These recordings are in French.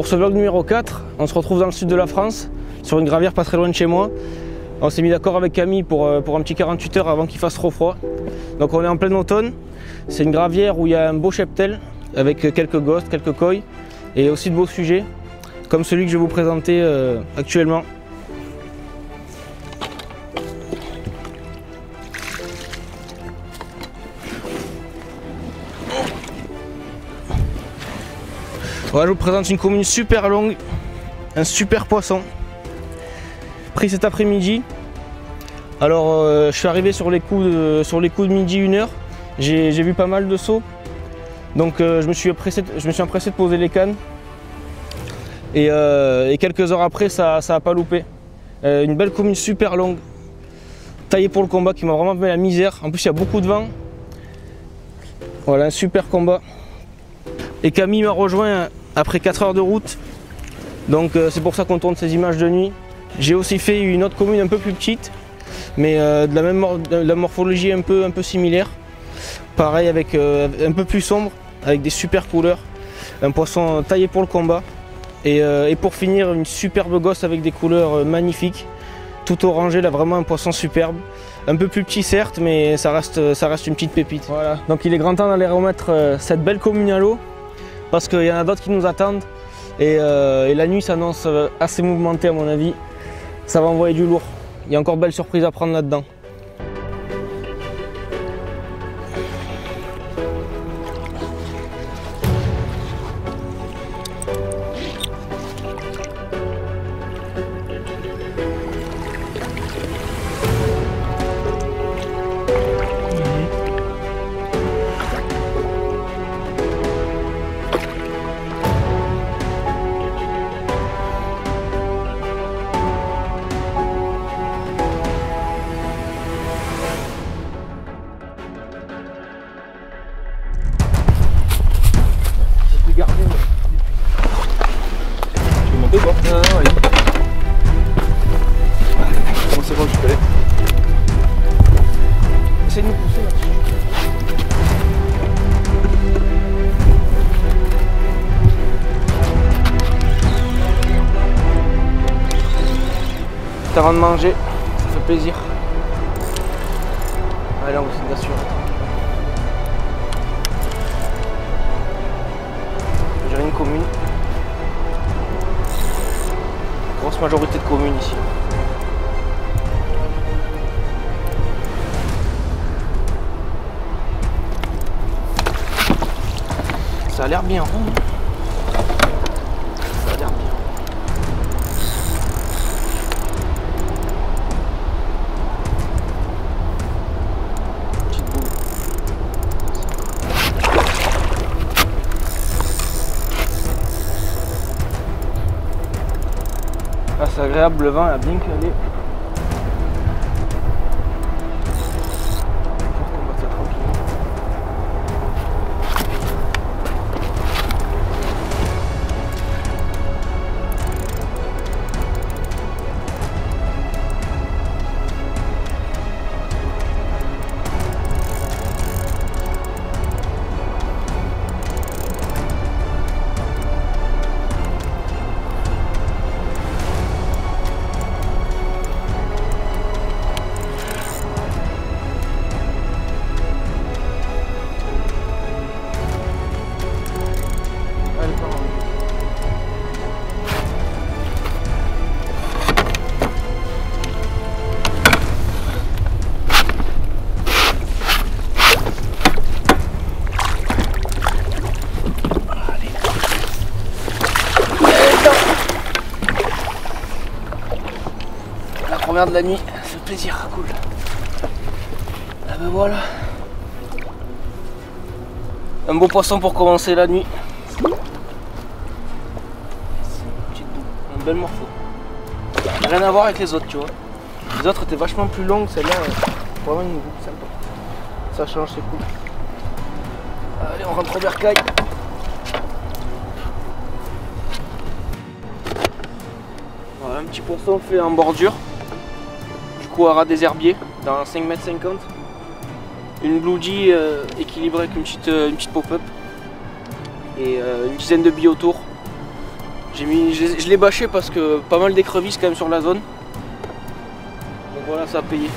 Pour ce vlog numéro 4, on se retrouve dans le sud de la France, sur une gravière pas très loin de chez moi. On s'est mis d'accord avec Camille pour un petit 48 heures avant qu'il fasse trop froid. Donc on est en plein automne. C'est une gravière où il y a un beau cheptel avec quelques ghosts, quelques koi et aussi de beaux sujets, comme celui que je vais vous présenter actuellement. Voilà, je vous présente une commune super longue, un super poisson, pris cet après-midi. Alors je suis arrivé sur les coups de midi 1h, j'ai vu pas mal de sauts, donc je me suis empressé de poser les cannes et quelques heures après ça a pas loupé. Une belle commune super longue, taillée pour le combat qui m'a vraiment fait la misère. En plus il y a beaucoup de vent. Voilà, un super combat. Et Camille m'a rejoint après 4 heures de route, donc c'est pour ça qu'on tourne ces images de nuit. J'ai aussi fait une autre commune un peu plus petite, mais de la morphologie un peu similaire. Pareil, avec un peu plus sombre, avec des super couleurs. Un poisson taillé pour le combat. Et pour finir, une superbe gosse avec des couleurs magnifiques. Tout orangé, là vraiment un poisson superbe. Un peu plus petit certes, mais ça reste une petite pépite. Voilà. Donc il est grand temps d'aller remettre cette belle commune à l'eau, parce qu'il y en a d'autres qui nous attendent. Et la nuit s'annonce assez mouvementée à mon avis. Ça va envoyer du lourd. Il y a encore de belles surprises à prendre là-dedans. Garder. Tu veux monter quoi? Non, allez. Comment c'est bon, tu peux aller? Essaye de nous pousser là-dessus. Juste avant de manger, ça fait plaisir. Allez, on va essayer d'assurer. Une commune, grosse majorité de communes ici. Ça a l'air bien rond. Ça a l'air bien. Petite boule. Ah, c'est agréable, le vent a bien calé. Première de la nuit, ça fait plaisir, cool. Ah ben voilà. Un beau poisson pour commencer la nuit. Une belle morpho. Rien à voir avec les autres, tu vois. Les autres étaient vachement plus longues, celle-là, vraiment une boucle sympa. Ça change, c'est cool. Allez, on rentre au bercail. Voilà, un petit poisson fait en bordure. coup à ras des herbiers dans 5,50 m. Une bluegie équilibrée avec une petite pop-up et une dizaine de billes autour. Je l'ai bâché parce que pas mal d'écrevisses quand même sur la zone. Donc voilà, ça a payé.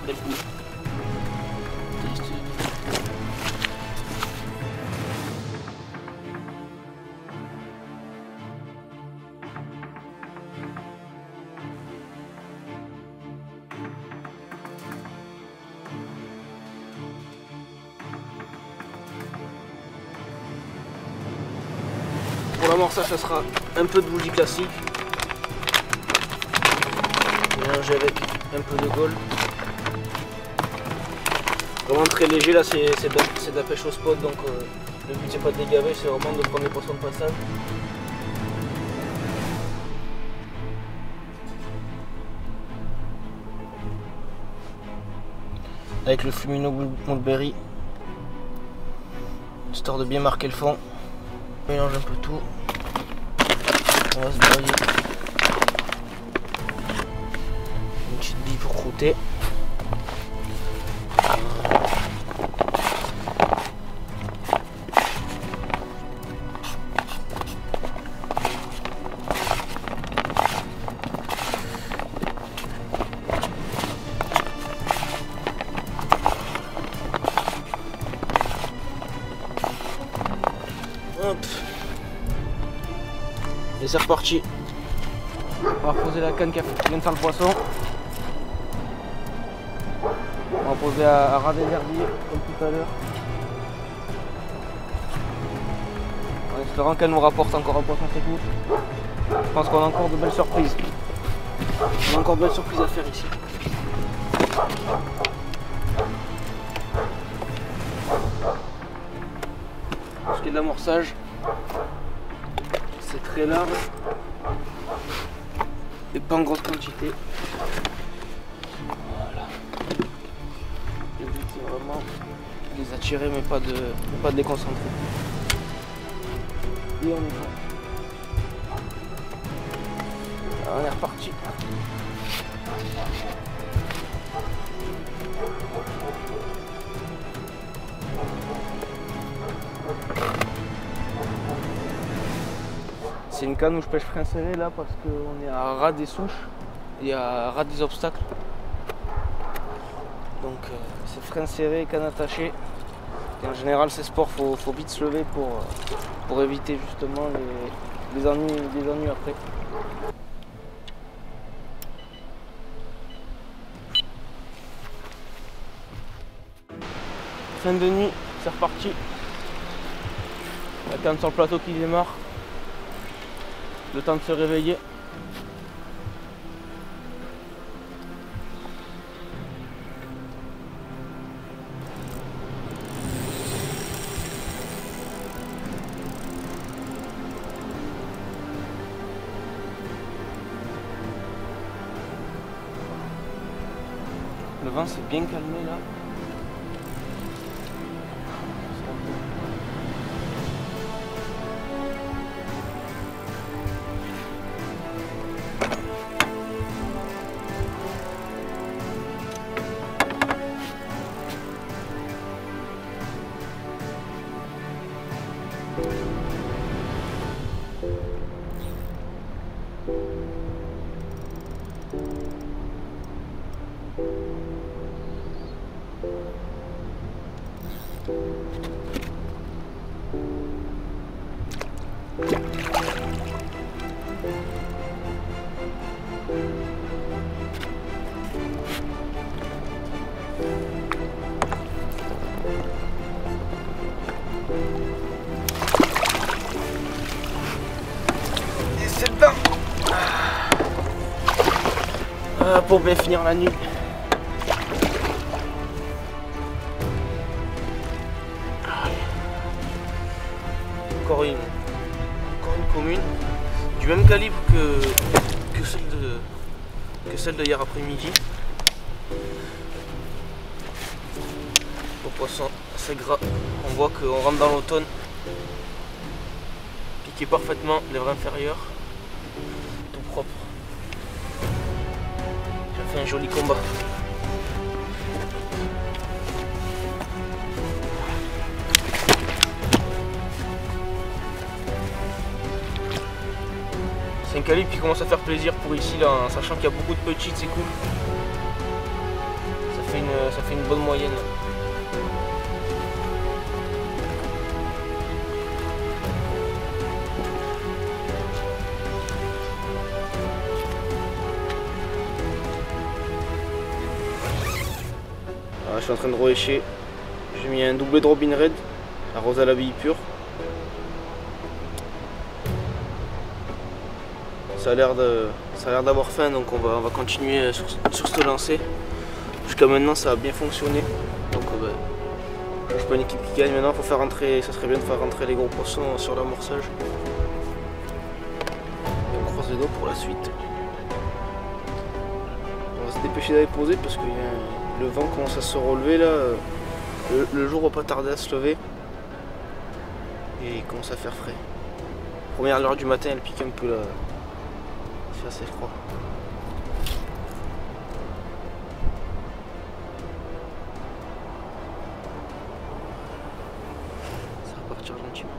Belle boule. Pour l'amorçage, ça sera un peu de bougie classique, mélangé avec un peu de gold. Vraiment très léger, là c'est de la pêche au spot, donc le but c'est pas de dégaver, c'est vraiment de prendre les poissons de passage. Avec le Fumino Mulberry, histoire de bien marquer le fond. On mélange un peu tout. On va se broyer une petite bille pour croûter. Hop. Et c'est reparti. On va poser la canne qui vient de faire le poisson. On va poser à ras des herbiers comme tout à l'heure. En espérant qu'elle nous rapporte encore un poisson c'est tout. Je pense qu'on a encore de belles surprises. On a encore de belles surprises à faire ici. Pour ce qui est de l'amorçage, c'est très large et pas en grosse quantité. Voilà. Le but c'est vraiment de les attirer mais pas de les concentrer. Et on est bon. Alors, on est reparti. C'est une canne où je pêche frein serré là parce qu'on est à ras des souches et à ras des obstacles. Donc c'est frein serré, canne attachée. Et en général ces sports faut vite se lever pour éviter justement les ennuis après. Fin de nuit, c'est reparti. La canne sur le plateau qui démarre. Le temps de se réveiller. Le vent s'est bien calmé là. Et c'est dedans. Pour bien finir la nuit. Encore une commune du même calibre que celle de hier après-midi. Au poisson assez gras, on voit qu'on rentre dans l'automne. Piqué parfaitement, lèvres inférieures, tout propre. fait un joli combat. C'est un calibre qui commence à faire plaisir pour ici, là, en sachant qu'il y a beaucoup de petites, c'est cool. Ça fait une bonne moyenne. Je suis en train de rehécher. J'ai mis un doublé de Robin Red, arrosé à la bille pure. Ça a l'air d'avoir faim, donc on va continuer sur ce lancer. Jusqu'à maintenant ça a bien fonctionné. Donc je suis pas une équipe qui gagne maintenant, faut faire rentrer, ça serait bien de faire rentrer les gros poissons sur l'amorçage. Et on croise les doigts pour la suite. On va se dépêcher d'aller poser parce que le vent commence à se relever là. Le jour va pas tarder à se lever. Et il commence à faire frais. Première heure du matin, elle pique un peu là. C'est assez froid. Ça va partir gentiment.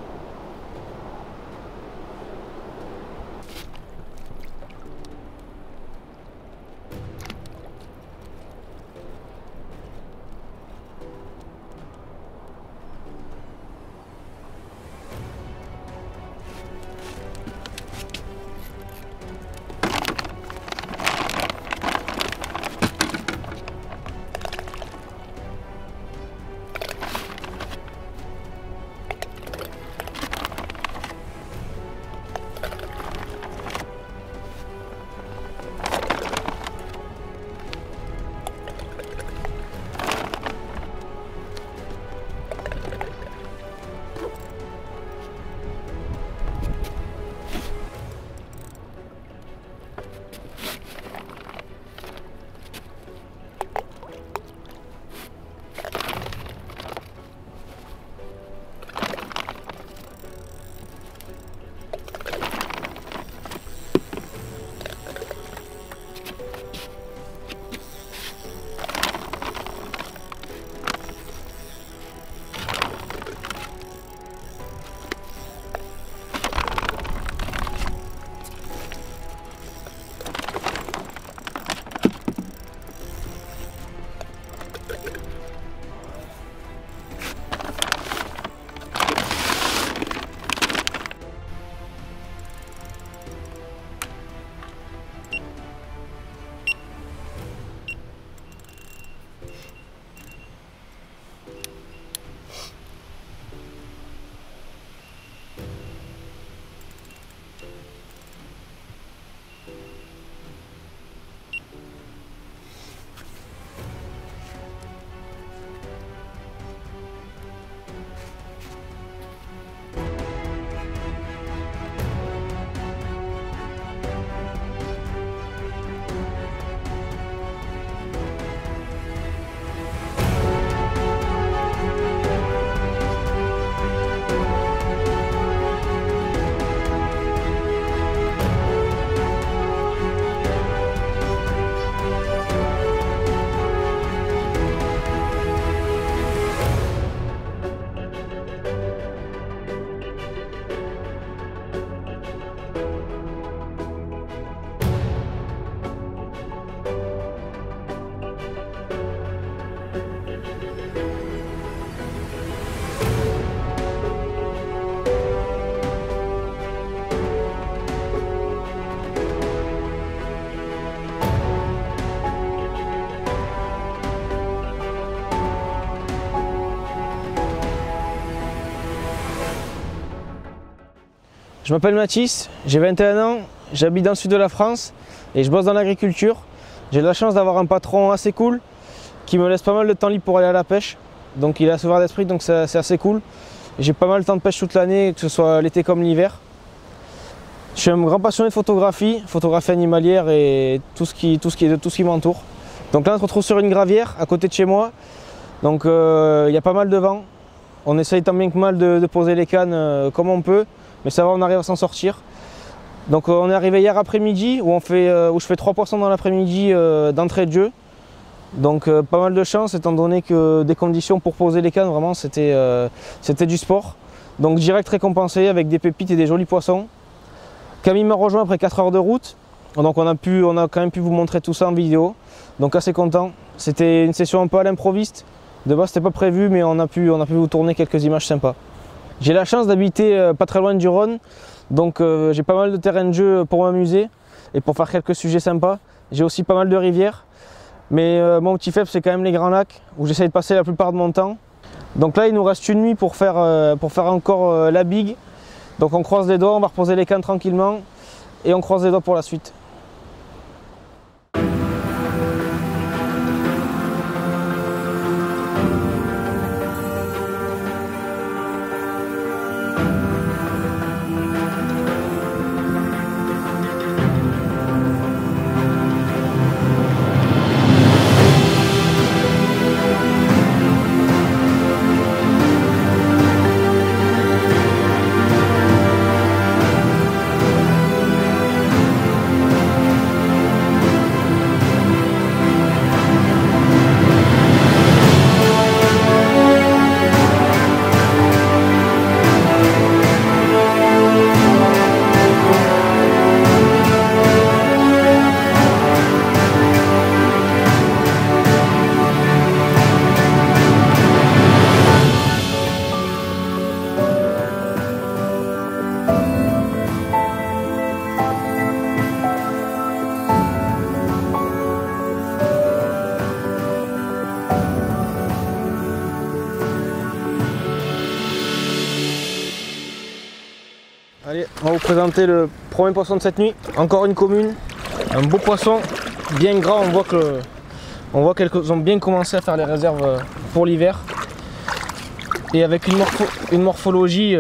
Je m'appelle Mathis, j'ai 21 ans, j'habite dans le sud de la France et je bosse dans l'agriculture. J'ai la chance d'avoir un patron assez cool qui me laisse pas mal de temps libre pour aller à la pêche. Donc il est assez ouvert d'esprit, donc c'est assez cool. J'ai pas mal de temps de pêche toute l'année, que ce soit l'été comme l'hiver. Je suis un grand passionné de photographie animalière et tout ce qui m'entoure. Donc là on se retrouve sur une gravière à côté de chez moi. Donc il y a pas mal de vent. On essaye tant bien que mal de poser les cannes comme on peut. Mais ça va, on arrive à s'en sortir. Donc on est arrivé hier après-midi où je fais 3 poissons dans l'après-midi d'entrée de jeu. Donc pas mal de chance étant donné que des conditions pour poser les cannes, vraiment c'était du sport. Donc direct récompensé avec des pépites et des jolis poissons. Camille m'a rejoint après 4 heures de route. Donc on a quand même pu vous montrer tout ça en vidéo. Donc assez content. C'était une session un peu à l'improviste. De base c'était pas prévu mais on a pu vous tourner quelques images sympas. J'ai la chance d'habiter pas très loin du Rhône. Donc j'ai pas mal de terrain de jeu pour m'amuser et pour faire quelques sujets sympas. J'ai aussi pas mal de rivières. Mais mon petit faible c'est quand même les Grands Lacs où j'essaie de passer la plupart de mon temps. Donc là il nous reste une nuit pour faire encore la big. Donc on croise les doigts, on va reposer les cannes tranquillement et on croise les doigts pour la suite. Allez, on va vous présenter le premier poisson de cette nuit. Encore une commune, un beau poisson, bien gras. On voit qu'elles ont bien commencé à faire les réserves pour l'hiver. Et avec une morphologie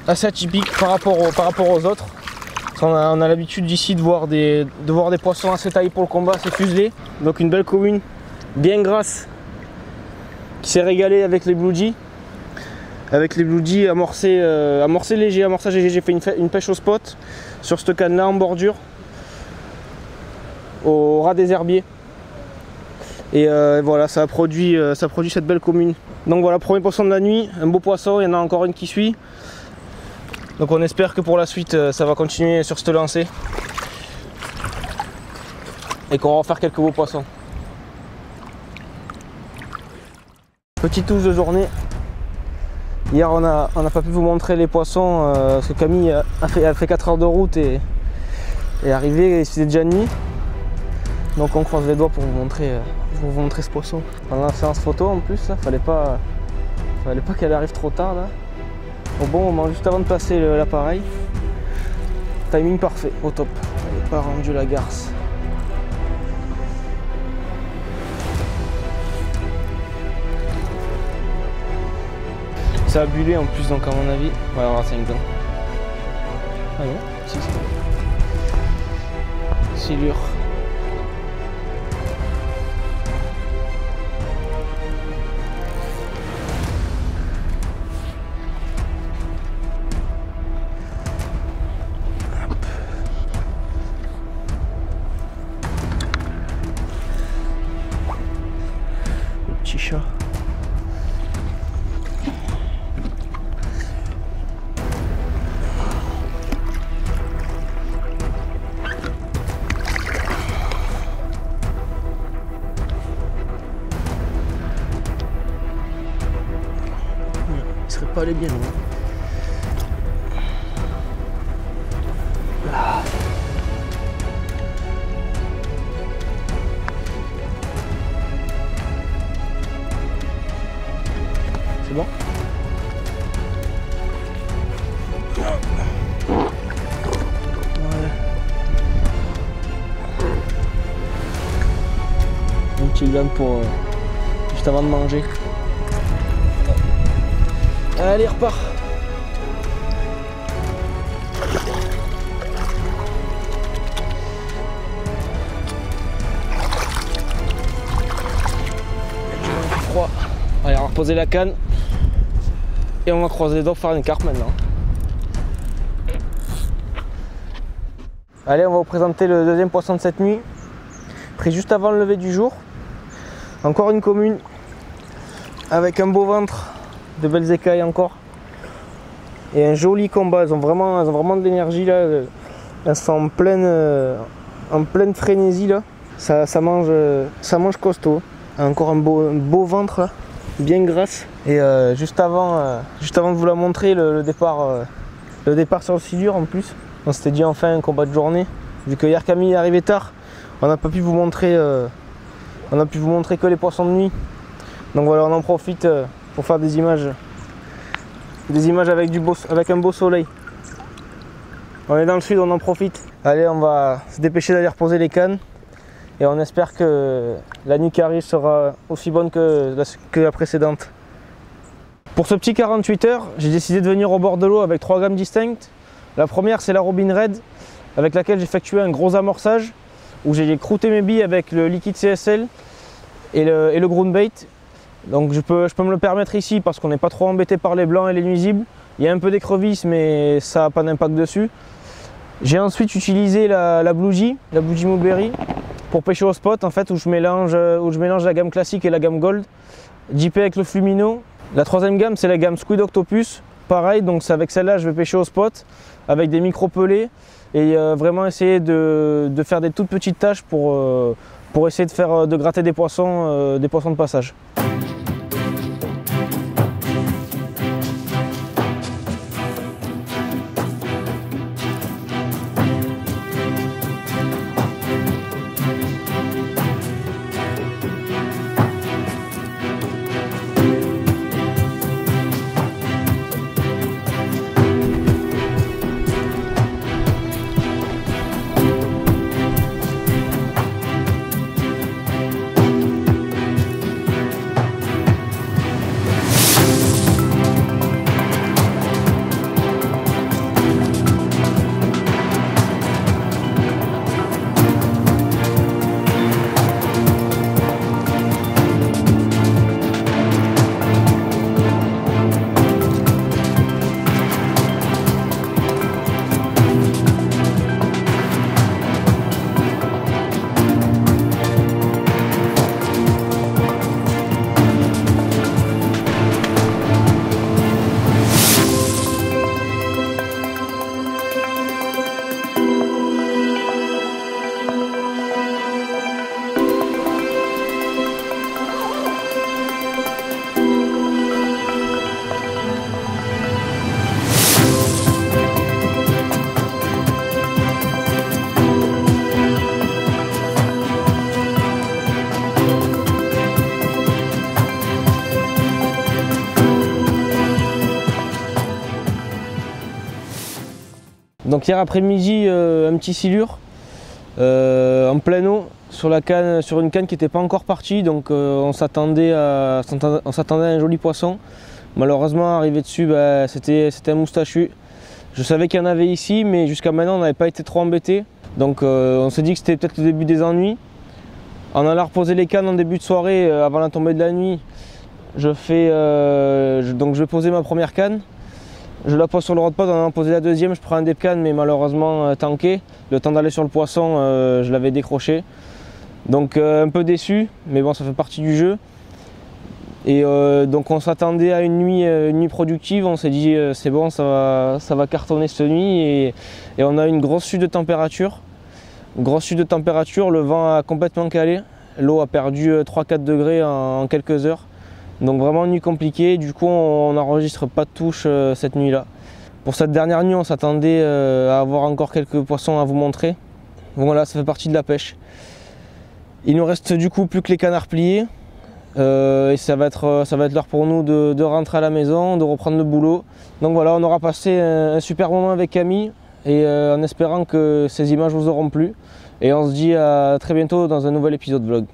assez atypique par rapport aux autres. On a l'habitude d'ici de voir des poissons assez taillés pour le combat, assez fuselés. Donc une belle commune, bien grasse, qui s'est régalée avec les Blue Jay. Avec les Blue Jay amorcé léger, amorçage léger, j'ai fait une pêche au spot sur cette canne là en bordure au ras des herbiers et voilà, ça a produit cette belle commune. Donc voilà, premier poisson de la nuit, un beau poisson, il y en a encore une qui suit. Donc on espère que pour la suite ça va continuer sur cette lancée et qu'on va refaire quelques beaux poissons. Petite touche de journée. Hier on n'a pas pu vous montrer les poissons parce que Camille a fait 4 heures de route et est arrivé et c'était déjà nuit. Donc on croise les doigts pour vous montrer ce poisson. Pendant la séance photo en plus, là, fallait pas qu'elle arrive trop tard là. Au bon moment, juste avant de passer l'appareil. Timing parfait, au top. Elle n'est pas rendue la garce. Ça a bullé en plus, donc à mon avis, on va avoir 5 dents. Ah non, 6. Silure. Le petit chat. Pas aller bien loin. Ah. C'est bon? Ouais. Un petit gramme pour juste avant de manger. Allez, repart. Froid. Allez, on va reposer la canne et on va croiser les doigts pour faire une carpe maintenant. Allez, on va vous présenter le deuxième poisson de cette nuit, pris juste avant le lever du jour. Encore une commune, avec un beau ventre, de belles écailles encore. Et un joli combat, elles ont vraiment de l'énergie là. Elles sont en pleine frénésie là. Ça mange costaud. Encore un beau ventre là, bien grasse. Et juste avant de vous la montrer, le départ sur le silure en plus. On s'était dit enfin un combat de journée. Vu que hier Camille est arrivé tard, on n'a pas pu vous montrer que les poissons de nuit. Donc voilà, on en profite pour faire des images avec un beau soleil. On est dans le sud, on en profite. Allez, on va se dépêcher d'aller reposer les cannes. Et on espère que la nuit qui arrive sera aussi bonne que la précédente. Pour ce petit 48 heures, j'ai décidé de venir au bord de l'eau avec 3 gammes distinctes. La première, c'est la Robin Red, avec laquelle j'ai effectué un gros amorçage, où j'ai croûté mes billes avec le liquide CSL et le groundbait. Donc je peux me le permettre ici parce qu'on n'est pas trop embêté par les blancs et les nuisibles. Il y a un peu d'écrevisses, mais ça n'a pas d'impact dessus. J'ai ensuite utilisé la bougie Mulberry, pour pêcher au spot, en fait, où je mélange la gamme classique et la gamme gold, JP avec le Flumino. La troisième gamme, c'est la gamme Squid Octopus. Pareil, donc c'est avec celle-là je vais pêcher au spot, avec des micro-pelés, et vraiment essayer de faire des toutes petites tâches pour essayer de gratter des poissons de passage. Donc hier après-midi, un petit silure en pleine eau sur une canne qui n'était pas encore partie, donc on s'attendait à un joli poisson. Malheureusement, arrivé dessus, c'était un moustachu. Je savais qu'il y en avait ici, mais jusqu'à maintenant on n'avait pas été trop embêté. Donc on s'est dit que c'était peut-être le début des ennuis. En allant reposer les cannes en début de soirée, avant la tombée de la nuit, je vais poser ma première canne. Je la pose sur le rodpod, en allant poser la deuxième, je prends un dip canne, mais malheureusement tanké. Le temps d'aller sur le poisson, je l'avais décroché. Donc un peu déçu, mais bon, ça fait partie du jeu. Et donc on s'attendait à une nuit productive, on s'est dit c'est bon, ça va cartonner cette nuit. Et on a une grosse chute de température. Le vent a complètement calé. L'eau a perdu 3-4 degrés en quelques heures. Donc vraiment une nuit compliquée, du coup on n'enregistre pas de touche cette nuit-là. Pour cette dernière nuit, on s'attendait à avoir encore quelques poissons à vous montrer. Donc voilà, ça fait partie de la pêche. Il nous reste du coup plus que les canards pliés. Et ça va être l'heure pour nous de rentrer à la maison, de reprendre le boulot. Donc voilà, on aura passé un super moment avec Camille, et en espérant que ces images vous auront plu. Et on se dit à très bientôt dans un nouvel épisode vlog.